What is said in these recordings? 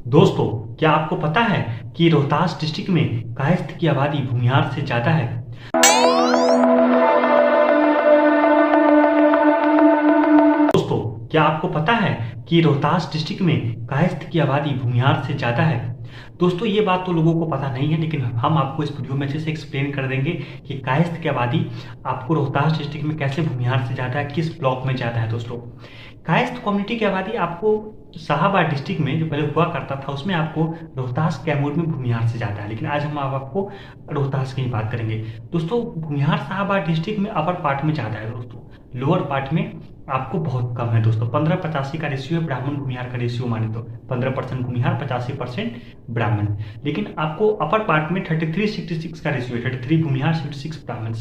दोस्तों, क्या आपको पता है कि रोहतास डिस्ट्रिक्ट में कायस्थ की आबादी भूमिहार से ज्यादा है। दोस्तों, क्या आपको पता है कि रोहतास डिस्ट्रिक्ट में कायस्थ की आबादी भूमिहार से ज्यादा है। दोस्तों, ये बात तो लोगों को पता नहीं है, लेकिन हम आपको इस वीडियो में अच्छे से एक्सप्लेन कर देंगे कि कायस्थ की आबादी आपको रोहतास डिस्ट्रिक्ट में कैसे भूमिहार से ज्यादा है, किस ब्लॉक में ज्यादा है। दोस्तों, कायस्थ कम्युनिटी की आबादी आपको शाहाबाद डिस्ट्रिक्ट में जो पहले हुआ करता था उसमें आपको रोहतास कैमूर में भूमिहार से ज्यादा है, लेकिन आज हम आपको रोहतास की ही बात करेंगे। दोस्तों, भूमिहार शाहाबाद डिस्ट्रिक्ट में अपर पार्ट में ज्यादा है। दोस्तों, लोअर पार्ट में आपको बहुत कम है। दोस्तों, 15-85 का रेशियो है, ब्राह्मण भूमिहार का रेशियो माने तो 15% भूमिहार, 85% ब्राह्मण। लेकिन आपको अपर पार्ट में 33-66 का रेशियो है, 33 भूमिहार, 66 ब्राह्मण।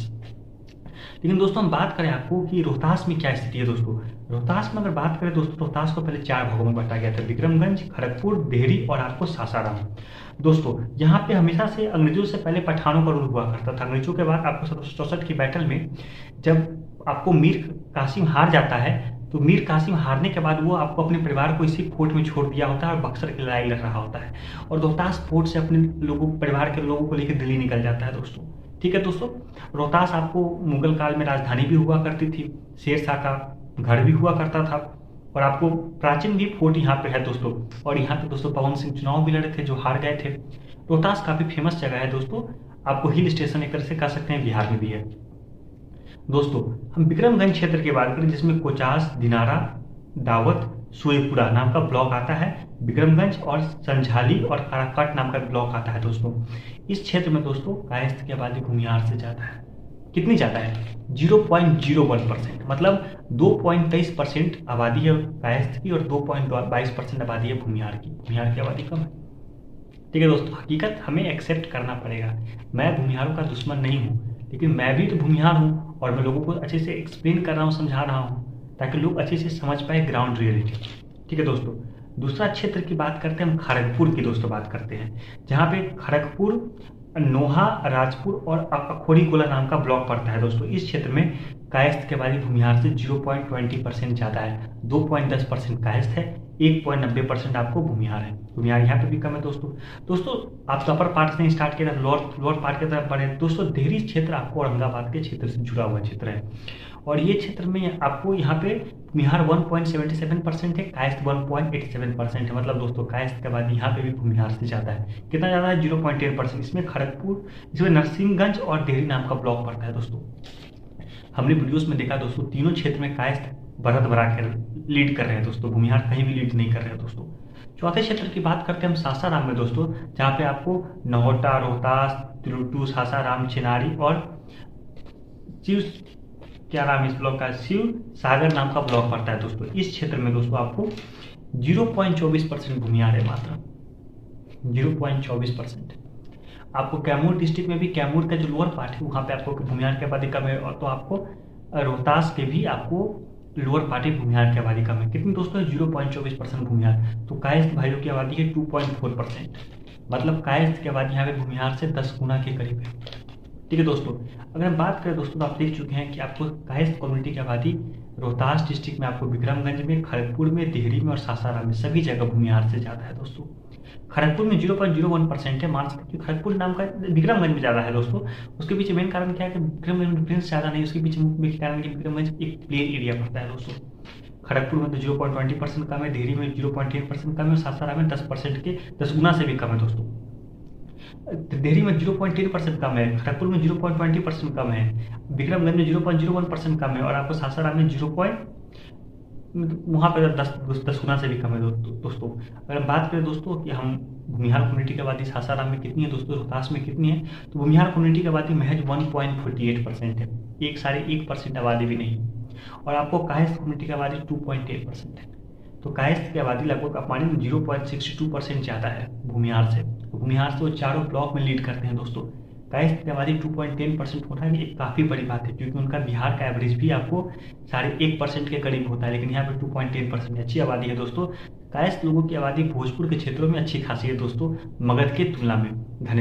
लेकिन दोस्तों, हम बात करें आपको कि रोहतास में क्या स्थिति है। दोस्तों, रोहतास में अगर बात करें दोस्तों, रोहतास को पहले 4 भागों में बांटा गया था: विक्रमगंज, खड़गपुर, देहरी और आपको सासाराम। दोस्तों, यहाँ पे हमेशा से अंग्रेजों से पहले पठानों का रूल हुआ करता था। अंग्रेजों के बाद आपको 1764 की बैटल में जब आपको मीर कासिम हार जाता है, तो मीर कासिम हारने के बाद वो आपको अपने परिवार को इसी फोर्ट में छोड़ दिया होता है और बक्सर की लड़ाई लड़ रहा होता है, और रोहतास फोर्ट से अपने परिवार के लोगों को लेकर दिल्ली निकल जाता है। दोस्तों, ठीक है दोस्तों, रोहतास आपको मुगल काल में राजधानी भी हुआ करती थी, शेर शाह का घर भी हुआ करता था, और आपको प्राचीन भी फोर्ट यहाँ पे है दोस्तों। और यहाँ पे दोस्तों पवन सिंह चुनाव भी लड़े थे जो हार गए थे। रोहतास काफी फेमस जगह है दोस्तों, आपको हिल स्टेशन एक तरह से कह सकते हैं, बिहार में भी है। दोस्तों, हम विक्रमगंज क्षेत्र की बात करें जिसमें कोचास, दिनारा, दावत, सूर्यपुरा नाम का ब्लॉक आता है। विक्रमगंज और संझाली और काराकाट नाम का ब्लॉक आता है। दोस्तों, इस क्षेत्र में दोस्तों कायस्थ की आबादी भूमिहार से ज्यादा है। कितनी ज्यादा है? 0.01%, मतलब 2.23% आबादी है कायस्थ की और 2.22% आबादी है भूमिहार की। भूमिहार की आबादी कम है। ठीक है दोस्तों, हकीकत हमें एक्सेप्ट करना पड़ेगा। मैं भूमिहारों का दुश्मन नहीं हूँ, लेकिन मैं भी तो भूमिहार हूँ और मैं लोगों को अच्छे से एक्सप्लेन कर रहा हूँ, समझा रहा हूँ, ताकि लोग अच्छे से समझ पाए ग्राउंड रियलिटी। ठीक है दोस्तों, दूसरा क्षेत्र की बात करते हैं हम, खड़गपुर की दोस्तों बात करते हैं, जहाँ पे खड़गपुर, नोहा, राजपुर और अखोरी गोला नाम का ब्लॉक पड़ता है। दोस्तों, इस क्षेत्र में कायस्थ की आबादी भूमिहार से 0.20% ज्यादा है। 2.10% कायस्थ है, 1.90% आपको भूमिहार है। भूमिहार यहाँ पे भी कम है। दोस्तों आप अपर पार्ट से स्टार्ट किया, लोअर पार्ट की तरफ बढ़े। दोस्तों, देहरी क्षेत्र आपको औरंगाबाद के क्षेत्र से जुड़ा हुआ क्षेत्र है, और ये क्षेत्र में आपको यहाँ पे भूमिहार 1.77% है, कायस्थ 1.87% है। मतलब दोस्तों, कायस्थ की आबादी यहाँ पे भी भूमिहार से ज्यादा है। कितना ज्यादा है? 0.10%। इसमें खड़गपुर, इसमें नरसिंहगंज और देहरी नाम का ब्लॉक पड़ता है। दोस्तों, हमने वीडियोस में देखा दोस्तों, तीनों क्षेत्र में कायस्थ बढ़त बढ़ा कर लीड कर रहे हैं। दोस्तों, भूमिहार कहीं भी लीड नहीं कर रहे हैं। दोस्तों, चौथे क्षेत्र की बात करते हैं हम, सासाराम में दोस्तों, जहाँ पे आपको नहोटा, रोहतास, तिरुट्टू, सासाराम, चिनारी और शिव, क्या नाम है इस ब्लॉक का, शिव सागर नाम का ब्लॉक पड़ता है। दोस्तों, इस क्षेत्र में दोस्तों आपको 0.24% भूमिहार है, मात्र 0.24%। आपको कैमूर डिस्ट्रिक्ट में भी, कैमूर का जो लोअर पार्ट है वहाँ पे आपको भूमिहार की आबादी कम है, और तो आपको रोहतास के भी आपको लोअर पार्ट है, भूमिहार की आबादी कम है। कितनी दोस्तों? 0.24% भूमिहार। तो कायस्थ भाइयों की आबादी है 2.4%, मतलब कायस्थ की आबादी यहाँ पे भूमिहार से 10 गुना के करीब है। ठीक है दोस्तों, अगर हम बात करें दोस्तों, तो आप देख चुके हैं कि आपको कायस्थ कम्युनिटी की आबादी रोहतास डिस्ट्रिक्ट में आपको विक्रमगंज में, खड़गपुर में, देहरी में और सासाराम में सभी जगह भूमिहार से ज्यादा है। दोस्तों, खड़गपुर में 0.01% है, मान सकते हैं खड़गपुर नाम का विक्रमगंज में ज्यादा है। दोस्तों, उसके पीछे मेन कारण क्या है कि विक्रमगंज में डिफरेंस ज्यादा नहीं, उसके पीछे मुख्य कारण कि विक्रमगंज एक प्लेन एरिया पड़ता है। दोस्तों, खड़गपुर में तो 0.20% कम है, देहरी में 0.10% कम है और सासाराम में 10% के 10 गुना से भी कम है। दोस्तों, देहरी में 0.10% कम है, खड़गपुर में 0.20% कम है, विक्रमगंज में 0.01% कम है, और आपको सासाराम में 0. वहाँ पे 10 गुना से भी कम है। दोस्तों, अगर बात करें दोस्तों कि हम भूमिहार कम्युनिटी की आबादी सासाराम में कितनी है, दोस्तों रोहतास में कितनी है, तो भूमिहार कम्युनिटी की आबादी महज 1.48% है, 1.1% आबादी भी नहीं। और आपको कायस्थ कम्युनिटी की आबादी 2.8% है। तो कायस्थ की आबादी लगभग आप मानिए 0.62% ज्यादा है भूमिहार से। तो भूमिहार से वो चारों ब्लॉक में लीड करते हैं। दोस्तों, कायस्थ की आबादी 2.10% होना है, एक काफी बड़ी बात है, क्योंकि उनका बिहार का एवरेज भी आपको 1.5% के करीब होता है, लेकिन यहाँ पे 2.10% अच्छी आबादी है। दोस्तों, कायस्थ लोगों की आबादी भोजपुर के क्षेत्रों में अच्छी खासी है दोस्तों, मगध के तुलना में। धन्यवाद।